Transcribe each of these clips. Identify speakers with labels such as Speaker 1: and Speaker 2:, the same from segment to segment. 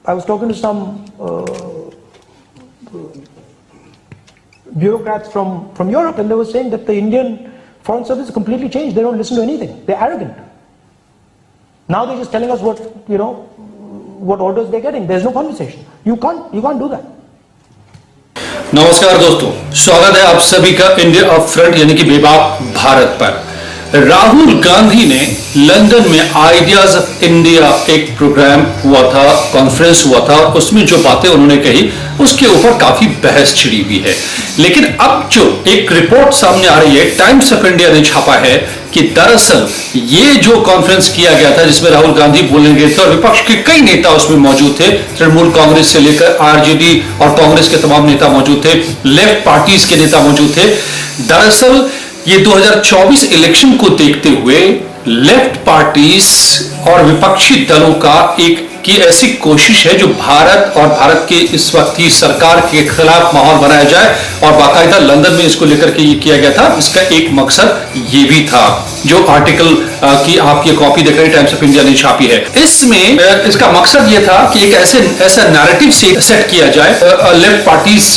Speaker 1: I was talking to some bureaucrats from Europe, and they were saying that the Indian Foreign Service is completely changed. They don't listen to anything. They're arrogant. Now they're just telling us what orders they're getting. There's no conversation. You can't do that.
Speaker 2: नमस्कार दोस्तों, स्वागत है आप सभी का India up front यानी कि बेबाक भारत पर। राहुल गांधी ने लंदन में आइडियाज ऑफ इंडिया एक प्रोग्राम हुआ था, कॉन्फ्रेंस हुआ था, और उसमें जो बातें उन्होंने कही उसके ऊपर काफी बहस छिड़ी हुई है। लेकिन अब जो एक रिपोर्ट सामने आ रही है, टाइम्स ऑफ इंडिया ने छापा है कि दरअसल ये जो कॉन्फ्रेंस किया गया था जिसमें राहुल गांधी बोलने गए थे और विपक्ष के कई नेता उसमें मौजूद थे, तृणमूल कांग्रेस से लेकर आरजेडी और कांग्रेस के तमाम नेता मौजूद थे, लेफ्ट पार्टीज के नेता मौजूद थे। दरअसल ये 2024 इलेक्शन को देखते हुए लेफ्ट पार्टीज और विपक्षी दलों की ऐसी कोशिश है जो भारत और भारत के इस वक्त की सरकार के खिलाफ माहौल बनाया जाए, और बाकायदा लंदन में इसको लेकर के ये किया गया था। इसका एक मकसद ये भी था, जो आर्टिकल की आप ये कॉपी देख रहे हैं टाइम्स ऑफ इंडिया ने छापी है, इसमें इसका मकसद ये था कि एक ऐसा नैरेटिव सेट किया जाए लेफ्ट पार्टीज,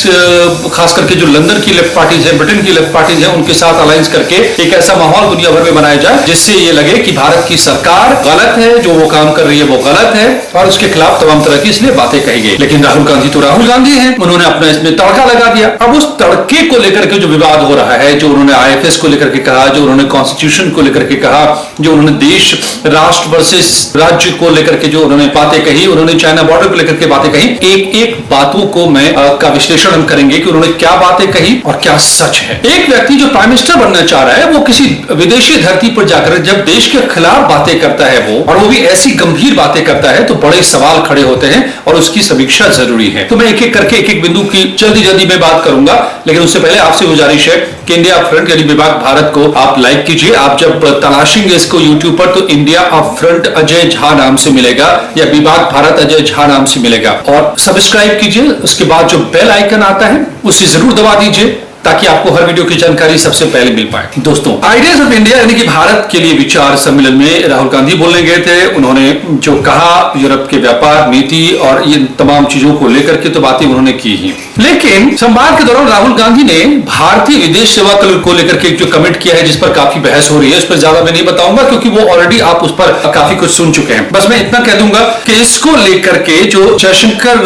Speaker 2: खास करके जो लंदन की लेफ्ट पार्टीज है, ब्रिटेन की लेफ्ट पार्टीज है, उनके साथ अलायंस करके एक ऐसा माहौल दुनिया भर में बनाया जाए जिससे ये लगे कि भारत की सरकार गलत है, जो वो काम कर रही है वो गलत है, और उसके खिलाफ तमाम तरह की इसलिए बातें कही गई। लेकिन राहुल गांधी तो राहुल गांधी हैं, उन्होंने अपना इसमें तड़का लगा दिया। अब उस तड़के को लेकर के जो विवाद हो रहा है, जो उन्होंने आईएफएस को लेकर के कहा, जो उन्होंने कॉन्स्टिट्यूशन को लेकर के कहा, जो उन्होंने देश राष्ट्र वर्सेस राज्य को लेकर के जो उन्होंने बातें कही, उन्होंने चाइना बॉर्डर को लेकर के बातें कही, एक एक बातों को का विश्लेषण हम करेंगे कि उन्होंने क्या बातें कही और क्या सच है। एक व्यक्ति जो प्राइम मिनिस्टर बनना चाह रहा है वो किसी विदेशी धरती पर जाकर जब देश के खिलाफ बातें करता है और वो भी ऐसी गंभीर बातें करता है तो बड़े सवाल खड़े होते हैं और उसकी समीक्षा जरूरी है। तो मैं एक एक करके एक एक बिंदु की जल्दी में बात करूंगा, लेकिन उससे पहले आपसे गुजारिश है कि इंडिया फ्रंट यानी बेबाक भारत को आप लाइक कीजिए। आप जब तलाशेंगे इसको यूट्यूब पर तो India up front Ajay Jha नाम से मिलेगा या बेबाक भारत अजय झा नाम से मिलेगा, और सब्सक्राइब कीजिए। उसके बाद जो बेल आइकन आता है उसे जरूर दबा दीजिए ताकि आपको हर वीडियो की जानकारी सबसे पहले मिल पाए। दोस्तों, आइडियाज ऑफ इंडिया यानी कि भारत के लिए विचार सम्मेलन में राहुल गांधी बोलने गए थे। उन्होंने जो कहा यूरोप के व्यापार नीति और इन तमाम चीजों को लेकर के तो बातें उन्होंने की ही, लेकिन संवाद के दौरान राहुल गांधी ने भारतीय विदेश सेवा को लेकर के जो कमेंट किया है जिस पर काफी बहस हो रही है, उस पर ज्यादा मैं नहीं बताऊंगा क्योंकि वो ऑलरेडी आप उस पर काफी कुछ सुन चुके हैं। बस मैं इतना कह दूंगा कि इसको लेकर के जो जयशंकर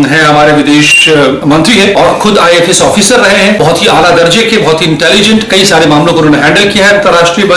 Speaker 2: है हमारे विदेश मंत्री है और खुद आईएफएस ऑफिसर रहे हैं, बहुत ही आला दर्जे के, बहुत ही इंटेलिजेंट, कई सारे मामलों को उन्होंने हैंडल किया है अंतरराष्ट्रीय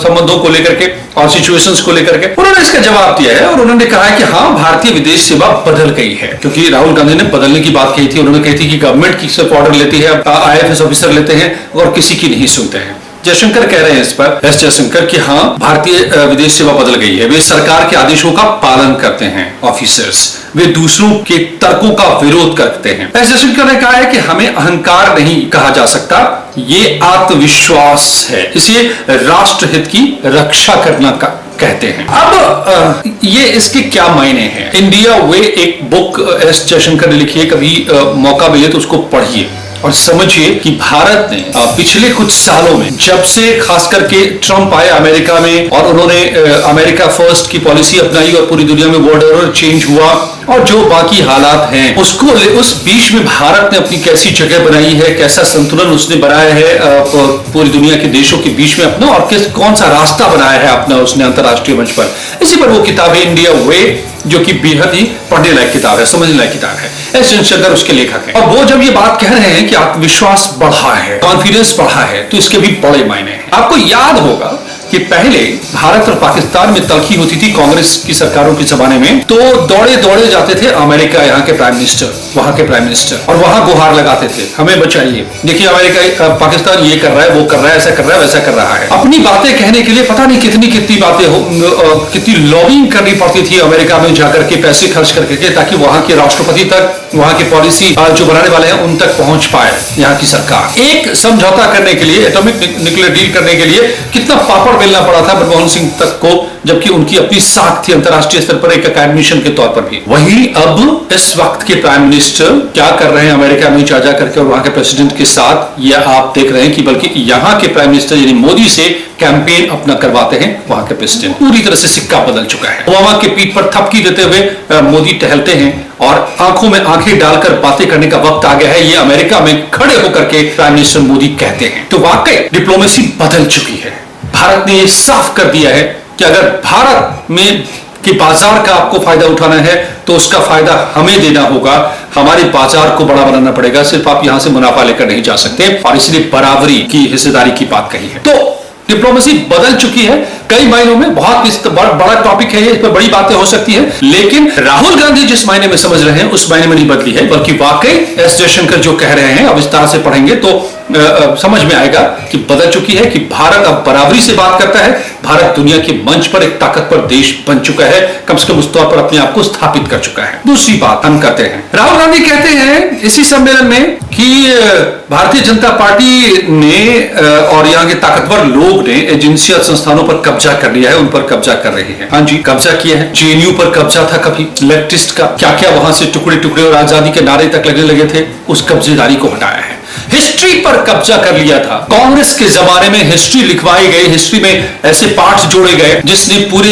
Speaker 2: संबंधों को लेकर के और सिचुएशंस को लेकर के। उन्होंने इसका जवाब दिया है और उन्होंने कहा है कि हाँ, भारतीय विदेश सेवा बदल गई है, क्योंकि राहुल गांधी ने बदलने की बात कही थी। उन्होंने कही थी कि गवर्नमेंट की सिर्फ ऑर्डर लेती है, आईएफएस ऑफिसर लेते हैं और किसी की नहीं सुनते हैं। जयशंकर कह रहे हैं इस पर, एस जयशंकर, कि हाँ, भारतीय विदेश सेवा बदल गई है। वे सरकार के आदेशों का पालन करते हैं ऑफिसर्स, वे दूसरों के तर्कों का विरोध करते हैं। एस जयशंकर ने कहा है कि हमें अहंकार नहीं कहा जा सकता, ये आत्मविश्वास है, इसे राष्ट्र हित की रक्षा करना का कहते हैं। अब ये इसके क्या मायने हैं? इंडिया वे एक बुक एस जयशंकर ने लिखी है, कभी मौका मिले तो उसको पढ़िए और समझिए कि भारत ने पिछले कुछ सालों में, जब से खास करके ट्रंप आए अमेरिका में और उन्होंने अमेरिका फर्स्ट की पॉलिसी अपनाई और पूरी दुनिया में वर्ल्ड ऑर्डर चेंज हुआ और जो बाकी हालात हैं उसको उस बीच में भारत ने अपनी कैसी जगह बनाई है, कैसा संतुलन उसने बनाया है पूरी दुनिया के देशों के बीच में अपना, और कौन सा रास्ता बनाया है अपना उसने अंतरराष्ट्रीय मंच पर। इसी पर वो किताब है इंडिया वे, जो कि बेहद ही पढ़ने लायक किताब है, समझने लायक किताब है। एस जयशंकर उसके लेखक हैं और वो जब ये बात कह रहे हैं कि आत्मविश्वास बढ़ा है, कॉन्फिडेंस बढ़ा है, तो इसके भी बड़े मायने हैं। आपको याद होगा कि पहले भारत और पाकिस्तान में तलखी होती थी कांग्रेस की सरकारों के जमाने में, तो दौड़े जाते थे अमेरिका, यहाँ के प्राइम मिनिस्टर, वहां के प्राइम मिनिस्टर, और वहां गुहार लगाते थे, हमें बचाइए, देखिए अमेरिका पाकिस्तान ये कर रहा है, वो कर रहा है, ऐसा कर रहा है, वैसा कर रहा है। अपनी बातें कहने के लिए पता नहीं कितनी बातें कितनी लॉबिंग करनी पड़ती थी अमेरिका में जाकर के, पैसे खर्च करके, ताकि वहां के राष्ट्रपति तक, वहां की पॉलिसी जो बनाने वाले हैं उन तक पहुंच पाए यहाँ की सरकार। एक समझौता करने के लिए, एटॉमिक न्यूक्लियर डील करने के लिए कितना पापड़ धकेलना पड़ा था मनमोहन सिंह तक को, जबकि उनकी अपनी साख थी अंतर्राष्ट्रीय स्तर पर एक एकेडमिशियन के तौर पर भी। वही अब इस वक्त के प्राइम मिनिस्टर क्या कर रहे हैं अमेरिका में जा करके और वहां के प्रेसिडेंट के साथ, यह आप देख रहे हैं कि बल्कि यहां के प्राइम मिनिस्टर यानी मोदी से कैंपेन अपना करवाते हैं वहां के प्रेसिडेंट। पूरी तरह से सिक्का बदल चुका है। ओबामा के पीठ पर थपकी देते हुए मोदी टहलते हैं और आंखों में आंखें डालकर बातें करने का वक्त आ गया है, ये अमेरिका में खड़े होकर के प्राइम मिनिस्टर मोदी कहते हैं। तो वाकई डिप्लोमेसी बदल चुकी है। भारत ने यह साफ कर दिया है कि अगर भारत में कि बाजार का आपको फायदा उठाना है तो उसका फायदा हमें देना होगा, हमारे बाजार को बड़ा बनाना पड़ेगा, सिर्फ आप यहां से मुनाफा लेकर नहीं जा सकते, और इसलिए बराबरी की हिस्सेदारी की बात कही है। तो डिप्लोमेसी बदल चुकी है कई मायनों में। बहुत बड़ा टॉपिक है ये, इस पर बड़ी बातें हो सकती हैं, लेकिन राहुल गांधी जिस मायने में समझ रहे हैं उस मायने में नहीं बदली है, बल्कि वाकई एस जयशंकर जो कह रहे हैं अब विस्तार से पढ़ेंगे तो समझ में आएगा कि बदल चुकी है, कि भारत अब बराबरी से बात करता है। भारत दुनिया के मंच पर एक ताकतवर देश बन चुका है, कम से कम उस तौर पर अपने आप को स्थापित कर चुका है। दूसरी बात हम करते हैं, राहुल गांधी कहते हैं इसी सम्मेलन में कि भारतीय जनता पार्टी ने और यहाँ के ताकतवर लोग ने एजेंसियां संस्थानों पर कब्जा कर लिया है, उन पर कब्जा कर रहे हैं। हाँ जी, कब्जा किया है। जेएनयू पर कब्जा था कभी लेफ्टिस्ट का, क्या क्या वहां से टुकड़े टुकड़े और आजादी के नारे तक लगने लगे थे, उस कब्जेदारी को हटाया है। हिस्ट्री पर कब्जा कर लिया था। कांग्रेस के जमाने में हिस्ट्री लिखवाई गई, हिस्ट्री में ऐसे पार्ट्स जोड़े गए जिसने पूरे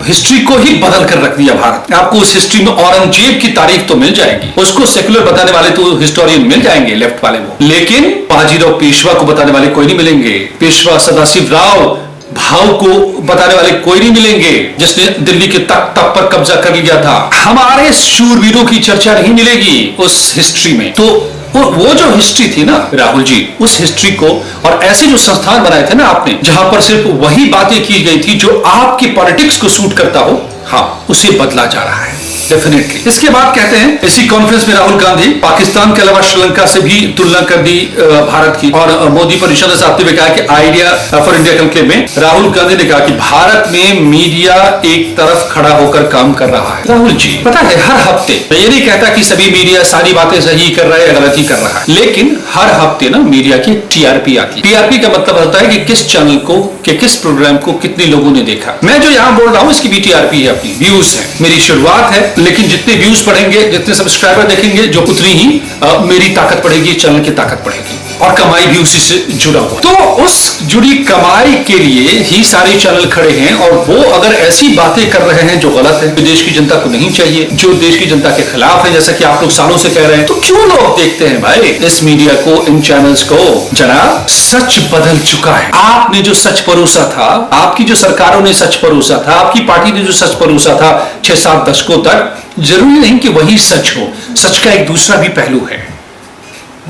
Speaker 2: हिस्ट्री को ही बदल कर रख दिया। भारत आपको उस हिस्ट्री में औरंगजेब की तारीख तो मिल जाएगी, उसको सेकुलर बताने वाले तो हिस्टोरियन मिल जाएंगे लेफ्ट वाले वो, लेकिन बाजीराव पेशवा को बताने वाले कोई नहीं मिलेंगे। पेशवा सदाशिव राव भाव को बताने वाले कोई नहीं मिलेंगे, जिसने दिल्ली के तख्त पर कब्जा कर लिया था। हमारे शूरवीरों की चर्चा नहीं मिलेगी उस हिस्ट्री में। तो वो जो हिस्ट्री थी ना राहुल जी, उस हिस्ट्री को और ऐसे जो संस्थान बनाए थे ना आपने, जहां पर सिर्फ वही बातें की गई थी जो आपकी पॉलिटिक्स को सूट करता हो, हाँ, उसे बदला जा रहा है डेफिनेटली। इसके बाद कहते हैं इसी कॉन्फ्रेंस में राहुल गांधी पाकिस्तान के अलावा श्रीलंका से भी तुलना कर दी भारत की, और मोदी पर निशाना साधते हुए कहा कि आइडिया फॉर इंडिया कॉन्क्लेव में राहुल गांधी ने कहा कि भारत में मीडिया एक तरफ खड़ा होकर काम कर रहा है। राहुल जी, पता है हर हफ्ते, मैं ये नहीं कहता कि सभी मीडिया सारी बातें सही कर रहा है या गलत ही कर रहा है, लेकिन हर हफ्ते ना मीडिया की टीआरपी आती है। टीआरपी का मतलब होता है कि किस चैनल को, कि किस प्रोग्राम को कितने लोगों ने देखा। मैं जो यहाँ बोल रहा हूँ इसकी भी टीआरपी है, अपनी व्यूज है, मेरी शुरुआत है, लेकिन जितने व्यूज पढ़ेंगे, जितने सब्सक्राइबर देखेंगे, जो उतनी ही मेरी ताकत बढ़ेगी, चैनल की ताकत बढ़ेगी, और कमाई भी उसी से जुड़ा हुआ। तो उस जुड़ी कमाई के लिए ही सारे चैनल खड़े हैं, और वो अगर ऐसी बातें कर रहे हैं जो गलत है, जो देश की जनता को नहीं चाहिए, जो देश की जनता के खिलाफ है, जैसा कि आप लोग सालों से कह रहे हैं, तो क्यों लोग देखते हैं भाई इस मीडिया को, इन चैनल्स को? जनाब, सच बदल चुका है। आपने जो सच परोसा था, आपकी जो सरकारों ने सच परोसा था, आपकी पार्टी ने जो सच परोसा था 6-7 दशकों तक, जरूरी नहीं कि वही सच हो। सच का एक दूसरा भी पहलू है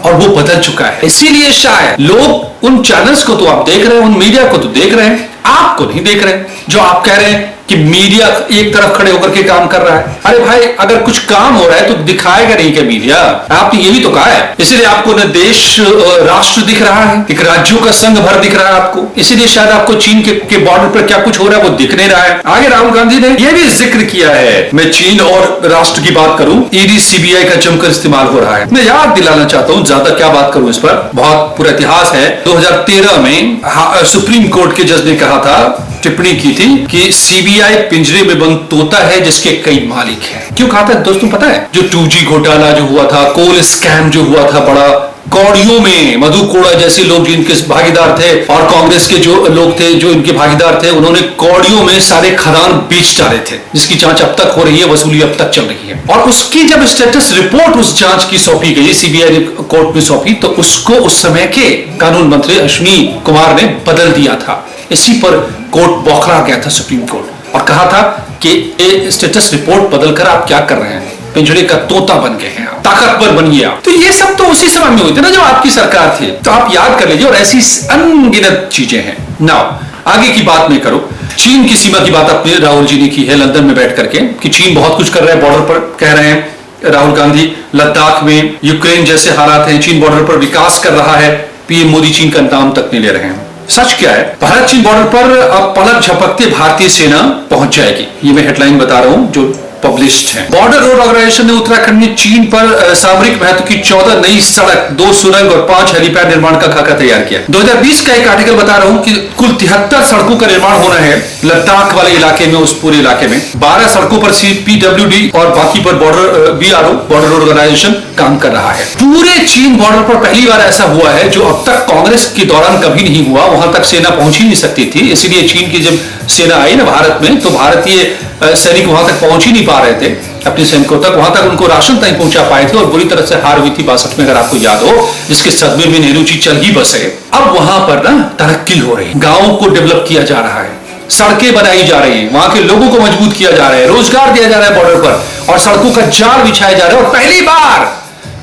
Speaker 2: और वो बदल चुका है। इसीलिए शायद लोग उन चैनल्स को तो आप देख रहे हैं, उन मीडिया को तो देख रहे हैं, आपको नहीं देख रहे। जो आप कह रहे हैं कि मीडिया एक तरफ खड़े होकर के काम कर रहा है, अरे भाई अगर कुछ काम हो रहा है तो दिखाएगा नहीं क्या मीडिया? आपने यही तो कहा है। इसीलिए आपको न देश राष्ट्र दिख रहा है, एक राज्यों का संघ भर दिख रहा है आपको। इसीलिए शायद आपको चीन के बॉर्डर पर क्या कुछ हो रहा है वो दिख नहीं रहा है। आगे राहुल गांधी ने यह भी जिक्र किया है, मैं चीन और राष्ट्र की बात करूं, ईडी सीबीआई का जमकर इस्तेमाल हो रहा है। मैं याद दिलाना चाहता हूं, ज्यादा क्या बात करूं इस पर, बहुत पूरा इतिहास है। 2013 में सुप्रीम कोर्ट के जज ने कहा था, टिप्पणी की थी कि सीबीआई पिंजरे में बंद तोता है जिसके कई मालिक हैं। क्यों कहा था दोस्तों पता है? जो 2G घोटाला जो हुआ था, कोल स्कैम जो हुआ था बड़ा, कौड़ियों में मधु कोड़ा जैसे लोग जिनके भागीदार थे, और कांग्रेस के जो लोग थे जो इनके भागीदार थे, उन्होंने कौड़ियों में सारे खदान बेच डाले थे, जिसकी जांच अब तक हो रही है, वसूली अब तक चल रही है। और उसकी जब स्टेटस रिपोर्ट उस जांच की सौंपी गई, सीबीआई कोर्ट में सौंपी, तो उसको उस समय के कानून मंत्री अश्विनी कुमार ने बदल दिया था। इसी पर कोर्ट बौखला गया था, सुप्रीम कोर्ट, और कहा था कि ये स्टेटस रिपोर्ट बदलकर आप क्या कर रहे हैं, पिंजरे का तोता बन गए हैं, ताकतवर बन गया। तो ये सब तो उसी समय में हुई थी ना जब आपकी सरकार थी, तो आप याद कर लीजिए। और ऐसी अनगिनत चीजें हैं। नाउ आगे की बात नहीं करो, चीन की सीमा की बात अपने राहुल जी ने की है लंदन में बैठ करके, कि चीन बहुत कुछ कर रहा है बॉर्डर पर, कह रहे हैं राहुल गांधी। लद्दाख में यूक्रेन जैसे हालात हैं, चीन बॉर्डर पर विकास कर रहा है, पीएम मोदी चीन का नाम तक नहीं ले रहे हैं। सच क्या है? भारत चीन बॉर्डर पर अब पलक झपकते भारतीय सेना पहुंच जाएगी। ये मैं हेडलाइन बता रहा हूं जो पब्लिश्ड हैं। बॉर्डर रोड ऑर्गेनाइजेशन ने उत्तराखंड में चीन पर सामरिक महत्व की 14 नई सड़क, 2 सुरंग और 5 हेलीपैड निर्माण का खाका तैयार किया। 2020 का एक आर्टिकल बता रहा हूं कि कुल 73 सड़कों का निर्माण होना है लद्दाख वाले इलाके में, उस पूरे इलाके में 12 सड़कों पर CPWD और बाकी पर BRO बॉर्डर रोड ऑर्गेनाइजेशन काम कर रहा है। पूरे चीन बॉर्डर पर पहली बार ऐसा हुआ है जो अब तक कांग्रेस के दौरान कभी नहीं हुआ। वहां तक सेना पहुंच ही नहीं सकती थी, इसलिए चीन की जब सेना आई ना भारत में, तो भारतीय सैनिक वहां तक पहुंच ही नहीं पा रहे थे अपने सैनिकों तक। वहां तक उनको राशन नहीं पहुंचा पाए थे और बुरी तरह से हार हुई थी 62 में, अगर आपको याद हो, जिसके सदमे में नेहरू जी चल ही बसे। अब वहां पर ना तरक्की हो रही है, गांवों को डेवलप किया जा रहा है, सड़कें बनाई जा रही हैं, वहां के लोगों को मजबूत किया जा रहा है, रोजगार दिया जा रहा है बॉर्डर पर, और सड़कों का जाल बिछाया जा रहा है। और पहली बार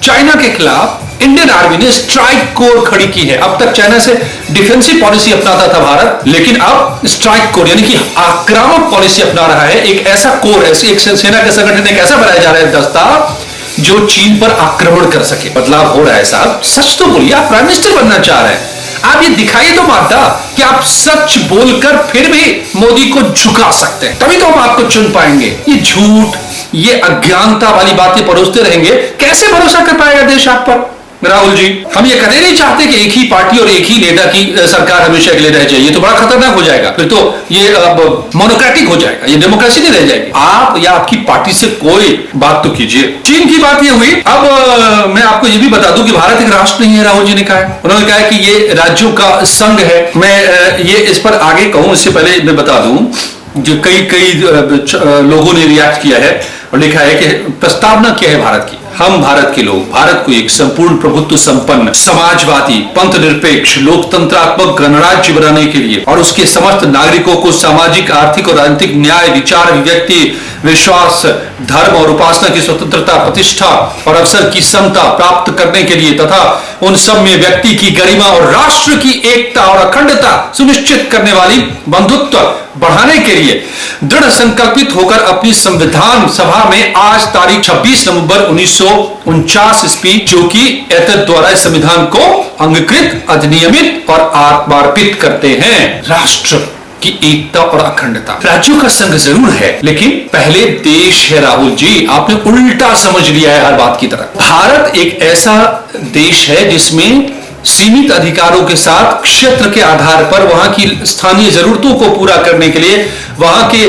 Speaker 2: चाइना के खिलाफ इंडियन आर्मी ने स्ट्राइक कोर खड़ी की है। अब तक चाइना से डिफेंसिव पॉलिसी अपनाता था भारत, लेकिन अब स्ट्राइक कोर यानी कि आक्रामक पॉलिसी अपना रहा है। एक ऐसा कोर, एक सेना का संगठन एक ऐसा बनाया जा रहा है दस्ता जो चीन पर आक्रमण कर सके। बदलाव हो रहा है साहब, सच तो बोलिए, आप प्राइम मिनिस्टर बनना चाह रहे हैं, आप ये दिखाइए तो मादा कि आप सच बोलकर फिर भी मोदी को झुका सकते हैं, तभी तो हम आपको चुन पाएंगे। ये झूठ, ये अज्ञानता वाली बातें परोसते रहेंगे, कैसे भरोसा कर पाएगा देश आप पर? राहुल जी, हम ये कभी नहीं चाहते कि एक ही पार्टी और एक ही नेता की सरकार हमेशा के लिए रह जाए। ये तो बड़ा खतरनाक हो जाएगा, फिर तो ये मोनोक्रेटिक हो जाएगा, ये डेमोक्रेसी नहीं रह जाएगी। आप या आपकी पार्टी से कोई बात तो कीजिए। चीन की बात ये हुई। अब मैं आपको ये भी बता दूं कि भारत एक राष्ट्र नहीं है, राहुल जी ने कहा है। उन्होंने कहा कि ये राज्यों का संघ है। मैं ये इस पर आगे कहूं, इससे पहले मैं बता दूं जो कई लोगों ने रिएक्ट किया है और लिखा है कि प्रस्तावना क्या है भारत की। हम भारत के लोग भारत को एक संपूर्ण प्रभुत्व संपन्न, समाजवादी, पंथ निरपेक्ष, लोकतंत्रात्मक गणराज्य बनाने के लिए और उसके समस्त नागरिकों को सामाजिक, आर्थिक और राजनीतिक न्याय, विचार, अभिव्यक्ति, विश्वास, धर्म और उपासना की स्वतंत्रता, प्रतिष्ठा और अवसर की समता प्राप्त करने के लिए तथा उन सब में व्यक्ति की गरिमा और राष्ट्र की एकता और अखंडता सुनिश्चित करने वाली बंधुत्व बढ़ाने के लिए दृढ़ संकल्पित होकर अपनी संविधान सभा में आज तारीख 26 नवंबर 1949 स्पीच, जो कि एतद द्वारा संविधान को अंगीकृत, अधिनियमित और आत्मार्पित करते हैं। राष्ट्र की एकता और अखंडता, राज्यों का संघ जरूर है, लेकिन पहले देश है। राहुल जी, आपने उल्टा समझ लिया है हर बात की तरह। भारत एक ऐसा देश है जिसमें सीमित अधिकारों के साथ क्षेत्र के आधार पर वहां की स्थानीय जरूरतों को पूरा करने के लिए, वहां के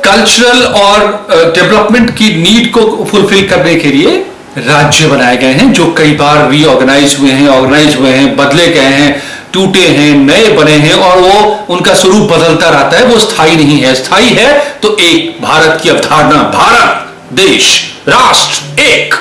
Speaker 2: कल्चरल और डेवलपमेंट की नीड को फुलफिल करने के लिए राज्य बनाए गए हैं, जो कई बार रीऑर्गेनाइज हुए हैं, ऑर्गेनाइज हुए हैं, बदले गए हैं, टूटे हैं, नए बने हैं, और वो उनका स्वरूप बदलता रहता है। वो स्थायी नहीं है। स्थायी है तो एक भारत की अवधारणा, भारत देश, राष्ट्र, एक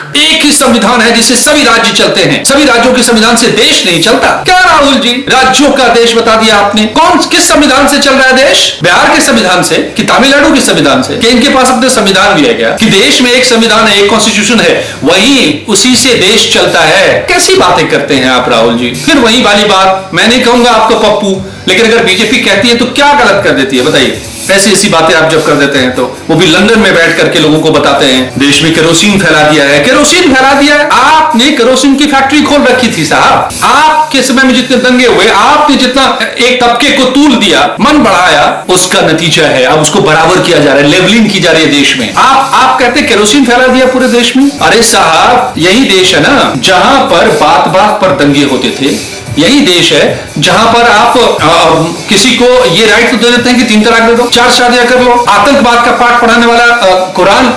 Speaker 2: ही संविधान है जिससे सभी राज्य चलते हैं। सभी राज्यों के संविधान से देश नहीं चलता। क्या राहुल जी, राज्यों का देश बता दिया आपने। किस संविधान से चल रहा है देश? बिहार के संविधान से कि तमिलनाडु के संविधान से? कि इनके पास अपने संविधान भी है क्या? कि देश में एक संविधान है, एक कॉन्स्टिट्यूशन है, वही उसी से देश चलता है? कैसी बातें करते हैं आप राहुल जी। फिर वही वाली बात, मैं नहीं कहूंगा आपको पप्पू, लेकिन अगर बीजेपी कहती है तो क्या गलत कर देती है बताइए? ऐसी बातें आप जब कर देते हैं तो वो भी लंदन में बैठ करके लोगों को बताते हैं देश में केरोसिन फैला दिया है। केरोसिन फैला दिया है? आपने केरोसिन की फैक्ट्री खोल रखी थी साहब। आपके समय में जितने दंगे हुए, आपने जितना एक तबके को तूल दिया, मन बढ़ाया, उसका नतीजा है अब उसको बराबर किया जा रहा है, लेवलिंग की जा रही है देश में। आप कहते केरोसिन फैला दिया पूरे देश में। अरे साहब, यही देश है ना जहां पर बात बात पर दंगे होते थे। यही देश है जहां पर आप किसी को ये राइट तो दे देते हैं कि 3 तलाक दे दो, 4 शादियां कर लो, आतंकवाद का पाठ पढ़ाने वाला कुरान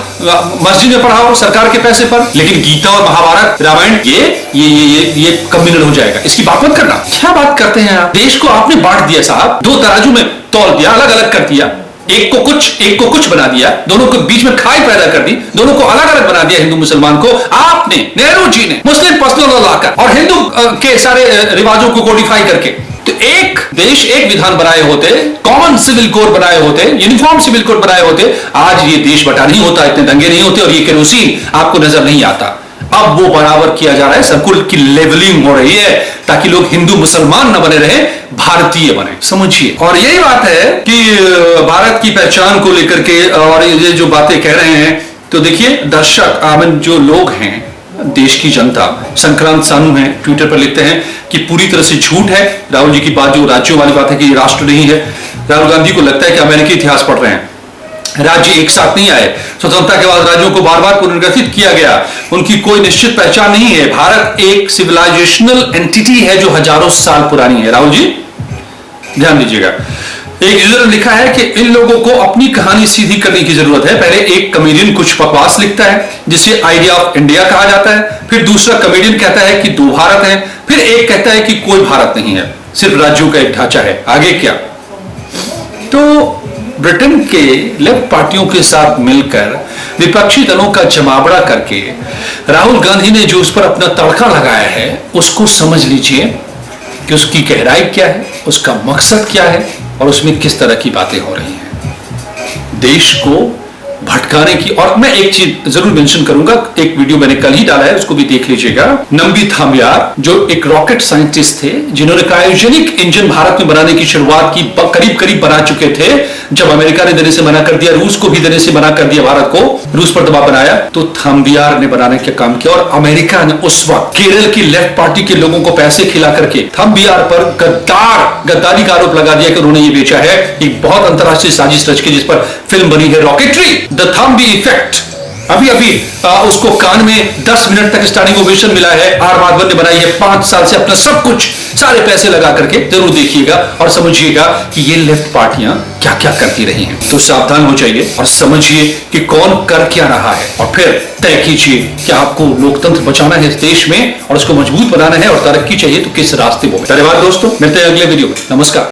Speaker 2: मस्जिद में पढ़ाओ सरकार के पैसे पर, लेकिन गीता और महाभारत, रामायण ये कम्युनल हो जाएगा। इसकी बात मत करना। क्या बात करते हैं आप? देश को आपने बांट दिया साहब, 2 तराजू में तौल दिया, अलग अलग कर दिया। एक को कुछ बना दिया, दोनों के बीच में खाई पैदा कर दी, दोनों को अलग अलग बना दिया हिंदू मुसलमान को। आपने, नेहरू जी ने मुस्लिम पर्सनल लॉ लाकर और हिंदू के सारे रिवाजों को कोडिफाई करके, तो एक देश एक विधान बनाए होते, कॉमन सिविल कोड बनाए होते, यूनिफॉर्म सिविल कोड बनाए होते, आज ये देश बटा नहीं होता, इतने दंगे नहीं होते और ये केरोसिन आपको नजर नहीं आता। अब वो बराबर किया जा रहा है, सबको की लेवलिंग हो रही है ताकि लोग हिंदू मुसलमान न बने रहे, भारतीय बने। समझिए। और यही बात है कि भारत की पहचान को लेकर के और ये जो बातें कह रहे हैं, तो देखिए दर्शक आमन जो लोग हैं, देश की जनता, संक्रांत सानू है, ट्विटर पर लिखते हैं कि पूरी तरह से झूठ है राहुल जी की बात, जो राज्यों वाली बात है कि राष्ट्र नहीं है। राहुल गांधी को लगता है कि अमेरिकी इतिहास पढ़ रहे हैं। राज्य एक साथ नहीं आए। स्वतंत्रता के बाद राज्यों को बार बार पुनर्गठित किया गया, उनकी कोई निश्चित पहचान नहीं है। भारत एक सिविलाइजेशनल एंटिटी है जो हजारों साल पुरानी है। राहुल जी ध्यान दीजिएगा। एक यूजर ने लिखा है कि इन लोगों को अपनी कहानी सीधी करने की जरूरत है। पहले एक कॉमेडियन कुछ बकवास लिखता है जिसे आइडिया ऑफ इंडिया कहा जाता है, फिर दूसरा कॉमेडियन कहता है कि 2 भारत हैं, फिर एक कहता है कि कोई भारत नहीं है, सिर्फ राज्यों का एक ढांचा है। आगे क्या? तो ब्रिटेन के लेफ्ट पार्टियों के साथ मिलकर विपक्षी दलों का जमावड़ा करके राहुल गांधी ने जो उस पर अपना तड़का लगाया है, उसको समझ लीजिए कि उसकी गहराई क्या है, उसका मकसद क्या है और उसमें किस तरह की बातें हो रही हैं। देश को भटकाने की। और मैं एक चीज जरूर मेंशन करूंगा, एक वीडियो मैंने कल ही डाला है, उसको भी देख लीजिएगा। नंबी थाम्बियार जो एक रॉकेट साइंटिस्ट थे, जिन्होंने क्रायोजेनिक इंजन भारत में बनाने की शुरुआत की, करीब करीब बना चुके थे। जब अमेरिका ने देने से मना कर दिया, रूस को भी देने से मना कर दिया, भारत को रूस पर दबाव बनाया, तो थाम्बियार ने बनाने का काम किया। और अमेरिका ने उस वक्त केरल की लेफ्ट पार्टी के लोगों को पैसे खिला करके थाम्बियार पर गद्दारी का आरोप लगा दिया कि उन्होंने ये बेचा है। एक बहुत अंतरराष्ट्रीय साजिश रच के जिस पर फिल्म बनी है रॉकेटरी, द थम्बी इफेक्ट। अभी उसको कान में 10 मिनट तक स्टैंडिंग ओवेशन मिला है। आर माधवन ने बनाई है 5 साल से अपना सब कुछ, सारे पैसे लगा करके। जरूर देखिएगा और समझिएगा कि ये लेफ्ट पार्टियां क्या क्या करती रही हैं। तो सावधान हो जाइए और समझिए कि कौन कर क्या रहा है, और फिर तय कीजिए कि आपको लोकतंत्र बचाना है इस देश में और उसको मजबूत बनाना है और तरक्की चाहिए तो किस रास्ते वो। धन्यवाद दोस्तों, मिलते हैं अगले वीडियो में। नमस्कार।